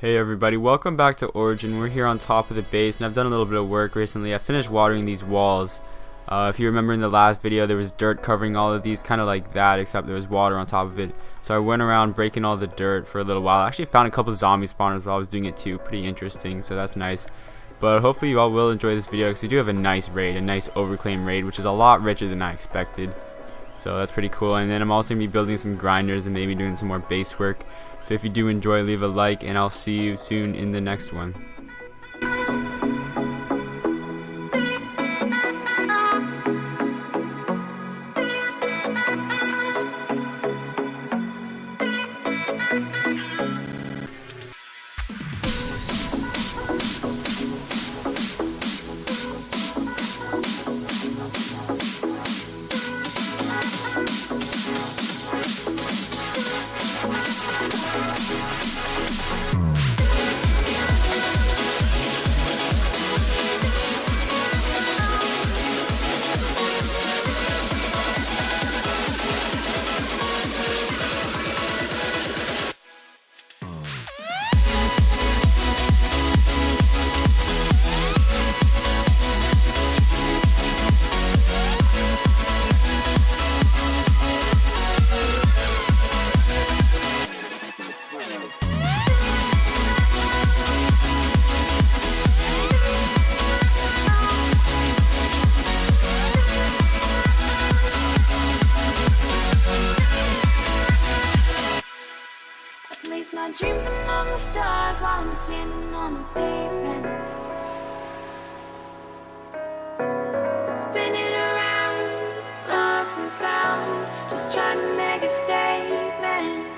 Hey everybody, welcome back to Origin. We're here on top of the base and I've done a little bit of work recently. I finished watering these walls. If you remember in the last video there was dirt covering all of these, kind of like that, except there was water on top of it. So I went around breaking all the dirt for a little while. I actually found a couple of zombie spawners while I was doing it too, pretty interesting, so that's nice. But hopefully you all will enjoy this video because we do have a nice raid, a nice overclaim raid, which is a lot richer than I expected. So that's pretty cool. And then I'm also going to be building some grinders and maybe doing some more base work. So if you do enjoy, leave a like, and I'll see you soon in the next one. My dreams among the stars while I'm standing on the pavement, spinning around, lost and found, just trying to make a statement.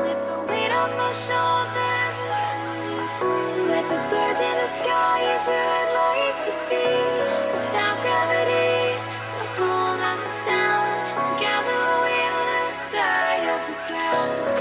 Lift the weight off my shoulders, set me free. With the birds in the sky is where I'd like to be, without gravity to hold us down. Together we're on the side of the ground.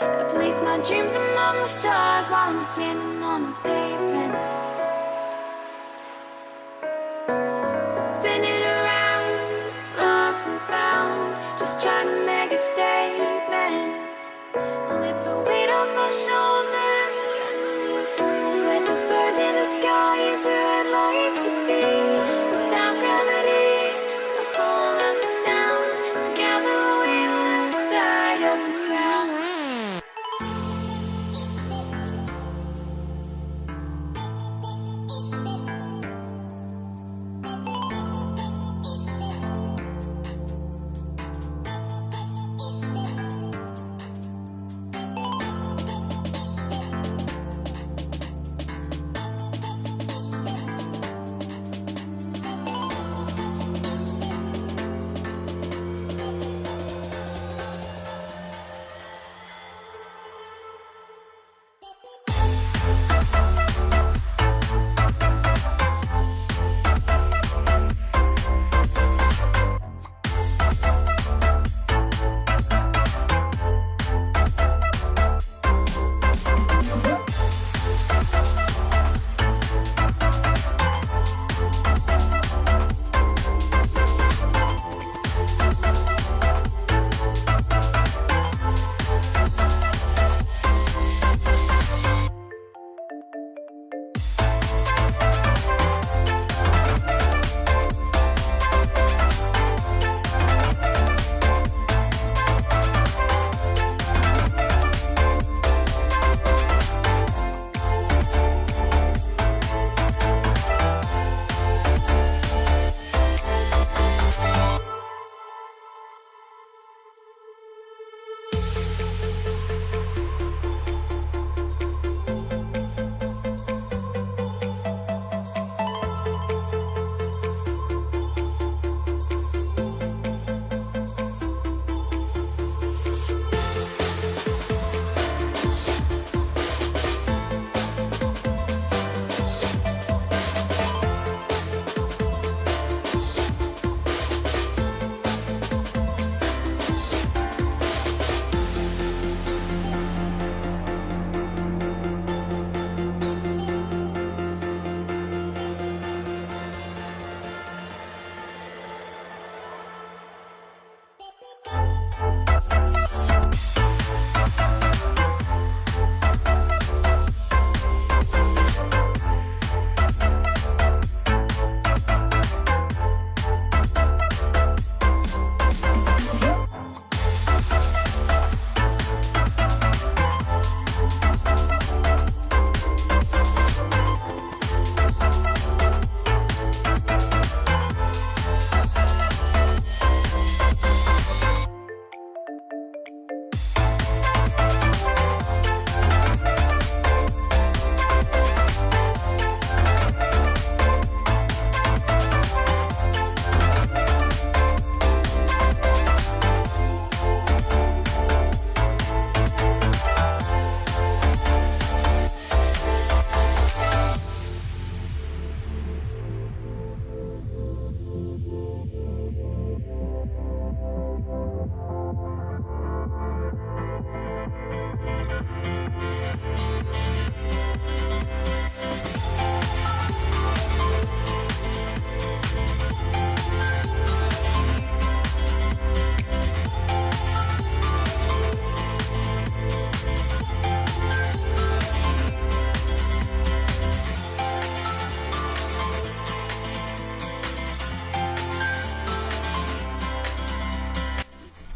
I place my dreams among the stars while I'm standing on the pavement, spinning around, lost and found, just trying to make a statement. Lift the weight off my shoulders, set me free. With the birds in the sky is where I'd like to be, without gravity to hold us down. Together we're on the side of the ground.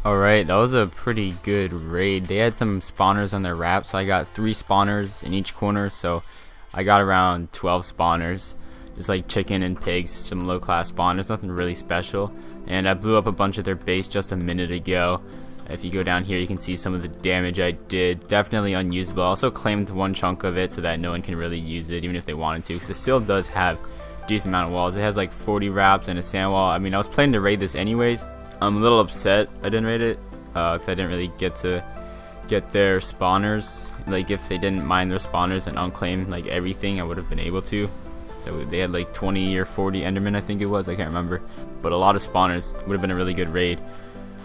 Alright, that was a pretty good raid. They had some spawners on their wrap, so I got 3 spawners in each corner, so I got around 12 spawners. Just like chicken and pigs, some low class spawners, nothing really special. And I blew up a bunch of their base just a minute ago. If you go down here, you can see some of the damage I did. Definitely unusable. I also claimed one chunk of it so that no one can really use it, even if they wanted to, because it still does have a decent amount of walls. It has like 40 wraps and a sand wall. I mean, I was planning to raid this anyways. I'm a little upset I didn't raid it, because I didn't really get to get their spawners. Like, if they didn't mine their spawners and unclaim like everything, I would have been able to. So they had like 20 or 40 Enderman, I think it was, I can't remember, but a lot of spawners. Would have been a really good raid.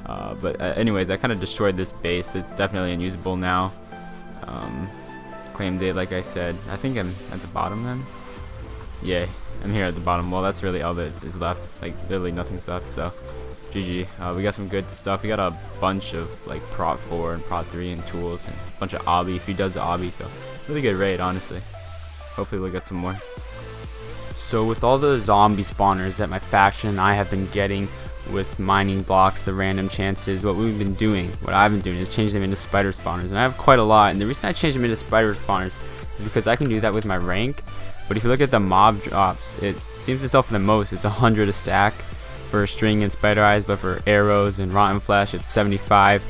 But anyways, I kind of destroyed this base. It's definitely unusable now. Claimed it, like I said. I think I'm at the bottom then. Yeah, I'm here at the bottom. Well, that's really all that is left. Like, literally nothing's left, so GG. We got some good stuff. We got a bunch of like Prot 4 and Prot 3 and tools and a bunch of obby. If he does the obby, so really good raid, honestly. Hopefully we'll get some more. So with all the zombie spawners that my faction and I have been getting with mining blocks, the random chances, what I've been doing is changing them into spider spawners, and I have quite a lot. And the reason I changed them into spider spawners is because I can do that with my rank. But if you look at the mob drops, it seems to sell for the most. It's 100 a stack for string and spider eyes, but for arrows and rotten flesh it's 75.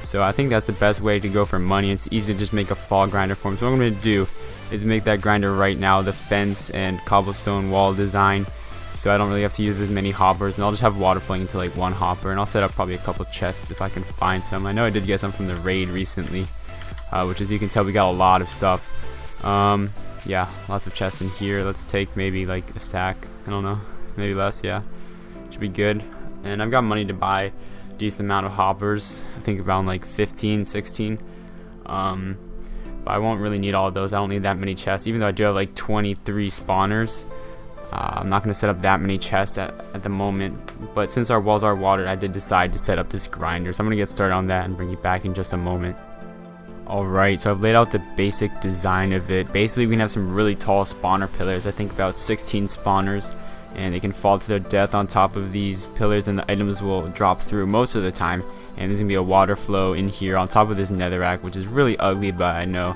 So I think that's the best way to go for money. It's easy to just make a fall grinder for them. So what I'm going to do is make that grinder right now, the fence and cobblestone wall design, so I don't really have to use as many hoppers, and I'll just have water flowing into like 1 hopper, and I'll set up probably a couple chests if I can find some. I know I did get some from the raid recently, which, as you can tell, we got a lot of stuff. Yeah, lots of chests in here. Let's take maybe like a stack, I don't know, maybe less. Yeah, should be good. And I've got money to buy a decent amount of hoppers, I think around like 15, 16. But I won't really need all of those. I don't need that many chests, even though I do have like 23 spawners. I'm not going to set up that many chests at the moment, but since our walls are watered, I did decide to set up this grinder, so I'm going to get started on that and bring you back in just a moment. Alright, so I've laid out the basic design of it. Basically, we can have some really tall spawner pillars, I think about 16 spawners, and they can fall to their death on top of these pillars, and the items will drop through most of the time. And there's going to be a water flow in here on top of this netherrack, which is really ugly, but I know.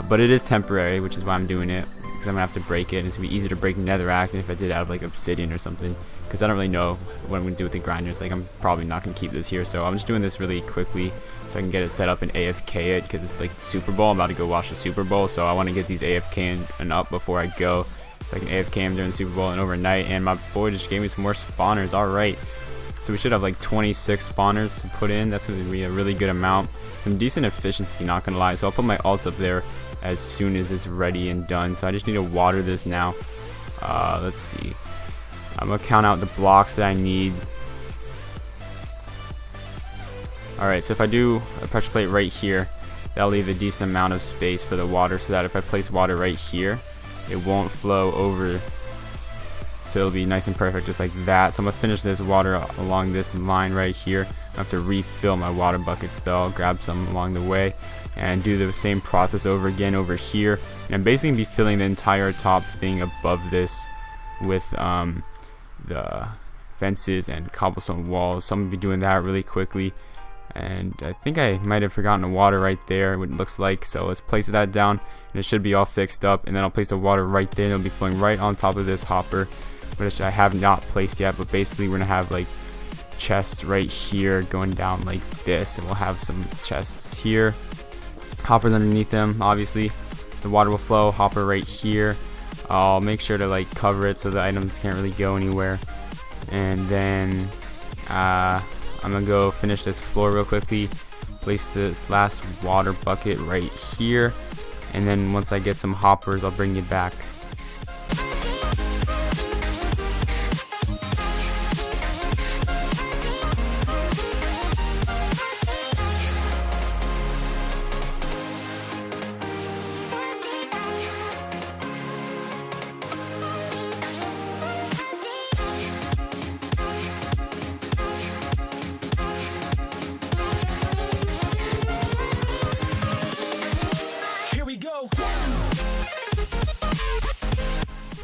But it is temporary, which is why I'm doing it, because I'm going to have to break it, and it's going to be easier to break netherrack than if I did out of like obsidian or something, because I don't really know what I'm going to do with the grinders. Like, I'm probably not going to keep this here, so I'm just doing this really quickly so I can get it set up and AFK it, because it's like Super Bowl. I'm about to go watch the Super Bowl, so I want to get these AFK and up before I go, so I can AFK them during the Super Bowl and overnight. And my boy just gave me some more spawners. Alright, so we should have like 26 spawners to put in. That's going to be a really good amount. Some decent efficiency, not going to lie. So I'll put my alt up there as soon as it's ready and done. So I just need to water this now. Let's see. I'm going to count out the blocks that I need. Alright, so if I do a pressure plate right here, that'll leave a decent amount of space for the water, so that if I place water right here, it won't flow over. So it'll be nice and perfect just like that. So I'm going to finish this water along this line right here. I have to refill my water buckets though. I'll grab some along the way and do the same process over again over here. And I'm basically going to be filling the entire top thing above this with the fences and cobblestone walls. So I'm going to be doing that really quickly. And I think I might have forgotten the water right there, what it looks like. So let's place that down, and it should be all fixed up. And then I'll place the water right there, and it'll be flowing right on top of this hopper, which I have not placed yet. But basically we're gonna have like chests right here going down like this, and we'll have some chests here, hoppers underneath them. Obviously the water will flow, hopper right here. I'll make sure to like cover it so the items can't really go anywhere. And then I'm gonna go finish this floor real quickly, place this last water bucket right here, and then once I get some hoppers, I'll bring you back.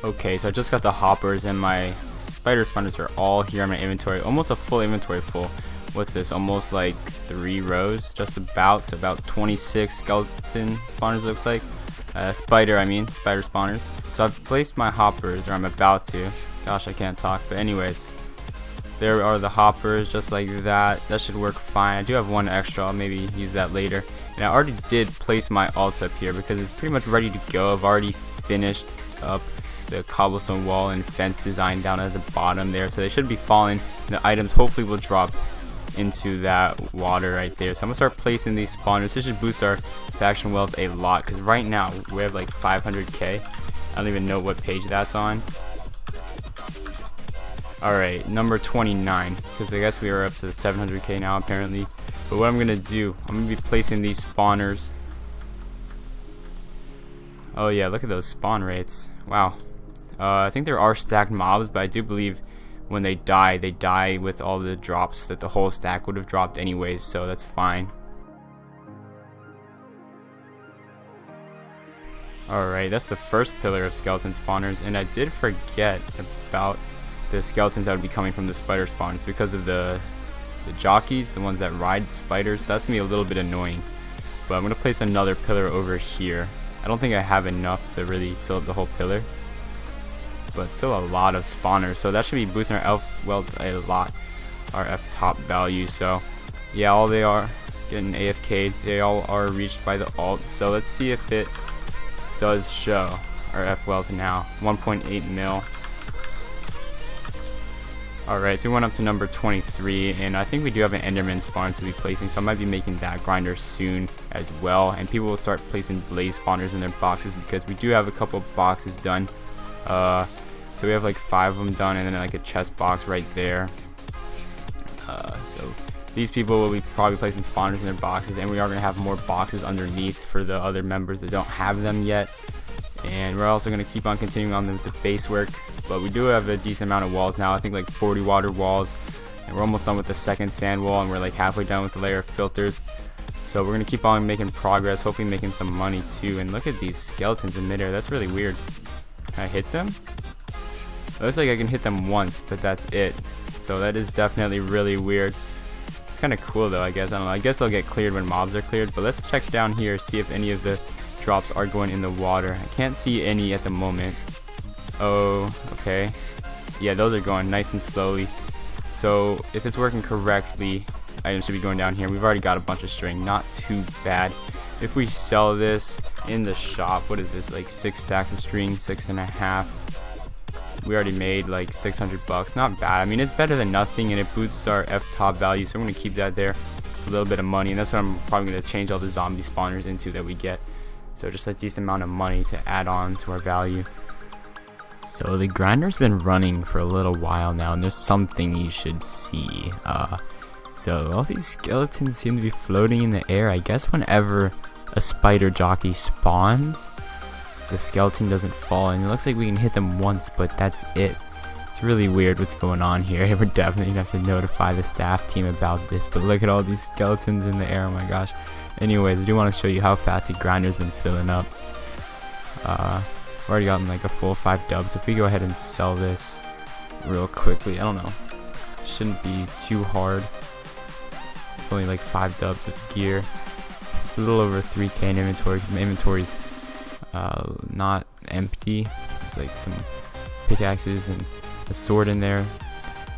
Okay, so I just got the hoppers, and my spider spawners are all here in my inventory, almost a full inventory full. what's this, almost like 3 rows, just about, so about 26 skeleton spawners looks like. Spider spawners. So I've placed my hoppers, or I'm about to. Gosh, I can't talk, but anyways, there are the hoppers just like that. That should work fine. I do have one extra, I'll maybe use that later. And I already did place my alt up here because it's pretty much ready to go. I've already finished up the cobblestone wall and fence design down at the bottom there, so they should be falling, and the items hopefully will drop into that water right there. So I'm gonna start placing these spawners. This should boost our faction wealth a lot, because right now we have like 500k. I don't even know what page that's on. Alright, number 29, because I guess we are up to 700k now apparently. But what I'm gonna do, I'm gonna be placing these spawners. Oh yeah, look at those spawn rates. Wow. I think there are stacked mobs, but I do believe when they die with all the drops that the whole stack would have dropped anyways, so that's fine. Alright, that's the first pillar of skeleton spawners, and I did forget about the skeletons that would be coming from the spider spawns because of the jockeys, the ones that ride spiders. So that's gonna be a little bit annoying. But I'm gonna place another pillar over here. I don't think I have enough to really fill up the whole pillar, but still a lot of spawners, so that should be boosting our elf wealth a lot, our F top value. So yeah, all they are getting AFK'd, they all are reached by the alt. So let's see if it does show our F wealth now. 1.8 mil. Alright, so we went up to number 23, and I think we do have an Enderman spawn to be placing, so I might be making that grinder soon as well. And people will start placing blaze spawners in their boxes because we do have a couple boxes done. So we have like 5 of them done, and then like a chest box right there. So these people will be probably placing spawners in their boxes, and we are going to have more boxes underneath for the other members that don't have them yet. And we're also going to keep on continuing on with the base work, but we do have a decent amount of walls now. I think like 40 water walls, and we're almost done with the second sand wall, and we're like halfway done with the layer of filters. So we're going to keep on making progress, hopefully making some money too. And look at these skeletons in midair, that's really weird. Can I hit them? It looks like I can hit them once, but that's it. So that is definitely really weird. It's kind of cool though, I guess. I don't know, I guess they'll get cleared when mobs are cleared, but let's check down here, see if any of the drops are going in the water. I can't see any at the moment. Oh, okay. Yeah, those are going nice and slowly. So if it's working correctly, items should be going down here. We've already got a bunch of string, not too bad. If we sell this in the shop, what is this, like 6 stacks of string, 6.5. We already made like 600 bucks, not bad. I mean, it's better than nothing, and it boosts our F top value, so I'm going to keep that there. A little bit of money, and that's what I'm probably going to change all the zombie spawners into that we get. So just a decent amount of money to add on to our value. So the grinder's been running for a little while now, and there's something you should see. So all these skeletons seem to be floating in the air. I guess whenever a spider jockey spawns, the skeleton doesn't fall, and it looks like we can hit them once, but that's it. It's really weird what's going on here. We're definitely gonna have to notify the staff team about this, but look at all these skeletons in the air, oh my gosh. Anyways, I do want to show you how fast the grinder's been filling up. We've already gotten like a full 5 dubs. If we go ahead and sell this real quickly, I don't know, shouldn't be too hard. It's only like 5 dubs of gear. It's a little over 3k in inventory because my inventory's not empty. There's like some pickaxes and a sword in there,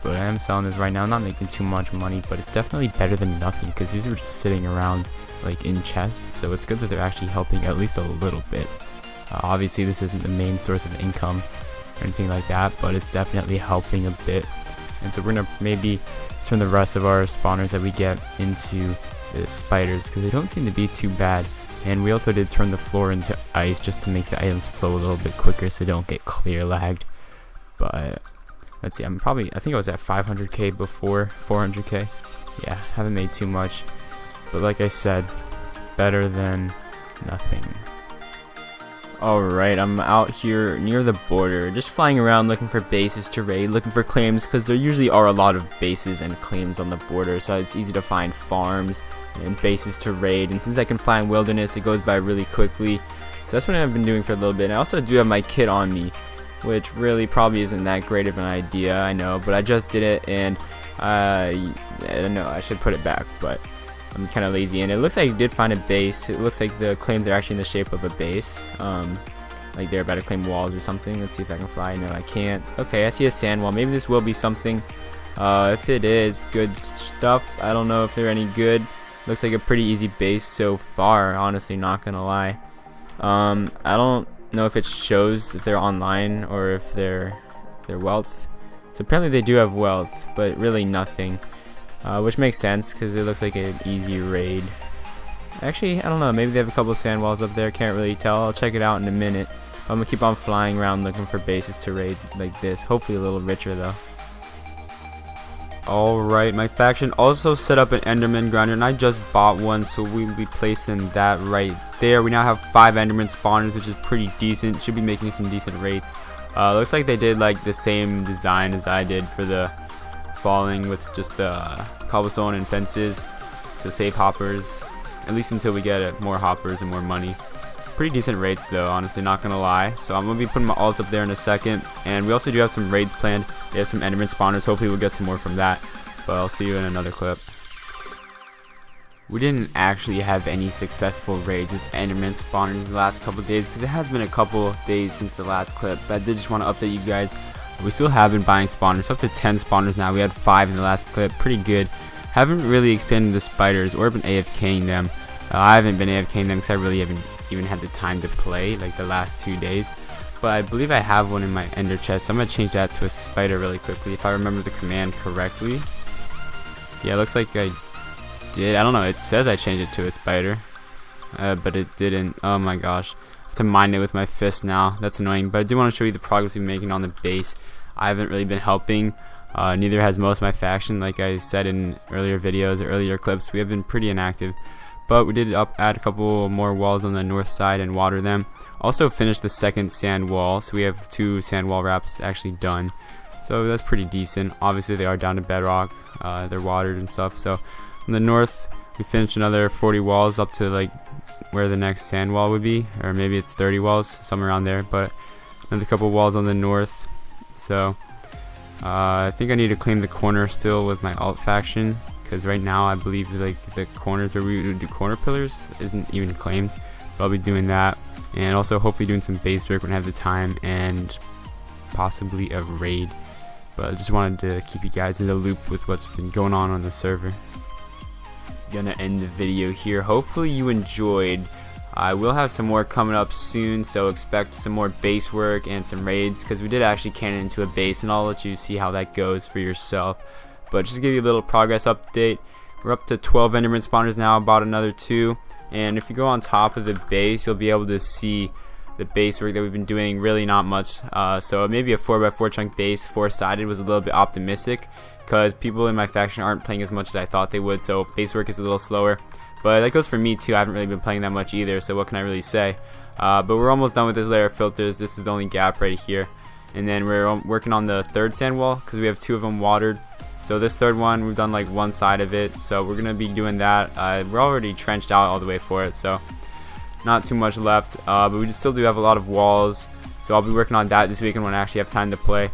but I am selling this right now. I'm not making too much money, but it's definitely better than nothing because these were just sitting around like in chests, so it's good that they're actually helping at least a little bit. Obviously this isn't the main source of income or anything like that, but it's definitely helping a bit. And so we're gonna maybe turn the rest of our spawners that we get into the spiders because they don't seem to be too bad. And we also did turn the floor into ice just to make the items flow a little bit quicker so they don't get clear lagged. But let's see, I think I was at 500k before, 400k. Yeah, haven't made too much, but like I said, better than nothing. Alright, I'm out here near the border, just flying around looking for bases to raid, looking for claims, because there usually are a lot of bases and claims on the border, so it's easy to find farms and bases to raid. And since I can fly in wilderness, it goes by really quickly, so that's what I've been doing for a little bit. And I also do have my kit on me, which really probably isn't that great of an idea, I know, but I just did it, and I don't know, I should put it back, but I'm kind of lazy. And it looks like I did find a base. It looks like the claims are actually in the shape of a base. Like they're about to claim walls or something. Let's see if I can fly. No, I can't. Okay, I see a sand wall. Maybe this will be something. If it is good stuff, I don't know if they're any good. Looks like a pretty easy base so far, honestly, not gonna lie. I don't know if it shows if they're online or if they're wealth. So apparently they do have wealth, but really nothing, which makes sense because it looks like an easy raid. Actually, I don't know, maybe they have a couple of sand walls up there, can't really tell. I'll check it out in a minute. I'm gonna keep on flying around looking for bases to raid like this, hopefully a little richer though. Alright, my faction also set up an Enderman grinder, and I just bought one, so we'll be placing that right there. We now have 5 Enderman spawners, which is pretty decent. Should be making some decent rates. Looks like they did like the same design as I did for the falling, with just the cobblestone and fences to save hoppers, at least until we get more hoppers and more money. Pretty decent rates though, honestly, not gonna lie. So I'm gonna be putting my alt up there in a second, and we also do have some raids planned. They have some Enderman spawners, hopefully we'll get some more from that, but I'll see you in another clip. We didn't actually have any successful raids with Enderman spawners the last couple of days because it has been a couple days since the last clip, but I did just want to update you guys. We still have been buying spawners, up to 10 spawners now. We had 5 in the last clip, pretty good. Haven't really expanded the spiders or been AFKing them. I haven't been AFKing them because I really haven't even had the time to play like the last 2 days, but I believe I have one in my ender chest, so I'm gonna change that to a spider really quickly if I remember the command correctly. Yeah, it looks like I did. I don't know, it says I changed it to a spider, but it didn't. Oh my gosh, I have to mine it with my fist now. That's annoying, but I do want to show you the progress we've been making on the base. I haven't really been helping, neither has most of my faction. Like I said in earlier videos or earlier clips, we have been pretty inactive. But we did add a couple more walls on the north side and water them. Also finished the second sand wall, so we have 2 sand wall wraps actually done. So that's pretty decent. Obviously they are down to bedrock, they're watered and stuff. So on the north we finished another 40 walls up to like where the next sand wall would be, or maybe it's 30 walls, somewhere around there. But another couple walls on the north. So I think I need to claim the corner still with my alt faction, because right now I believe like the corners where we would do corner pillars isn't even claimed, but I'll be doing that, and also hopefully doing some base work when I have the time, and possibly a raid. But I just wanted to keep you guys in the loop with what's been going on the server. Gonna end the video here. Hopefully you enjoyed. I will have some more coming up soon, so expect some more base work and some raids, because we did actually cannon into a base, and I'll let you see how that goes for yourself. But just to give you a little progress update, we're up to 12 Enderman spawners now, bought another 2, and if you go on top of the base, you'll be able to see the base work that we've been doing. Really not much, so maybe a 4x4 chunk base 4-sided was a little bit optimistic, because people in my faction aren't playing as much as I thought they would, so base work is a little slower. But that goes for me too. I haven't really been playing that much either, so what can I really say? But we're almost done with this layer of filters. This is the only gap right here, and then we're working on the 3rd sand wall because we have 2 of them watered. So this 3rd one, we've done like 1 side of it, so we're gonna be doing that. We're already trenched out all the way for it, so not too much left, but we still do have a lot of walls, so I'll be working on that this weekend when I actually have time to play.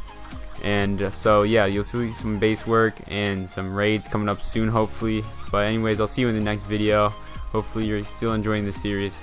And so yeah, you'll see some base work and some raids coming up soon, hopefully. But anyways, I'll see you in the next video. Hopefully you're still enjoying the series.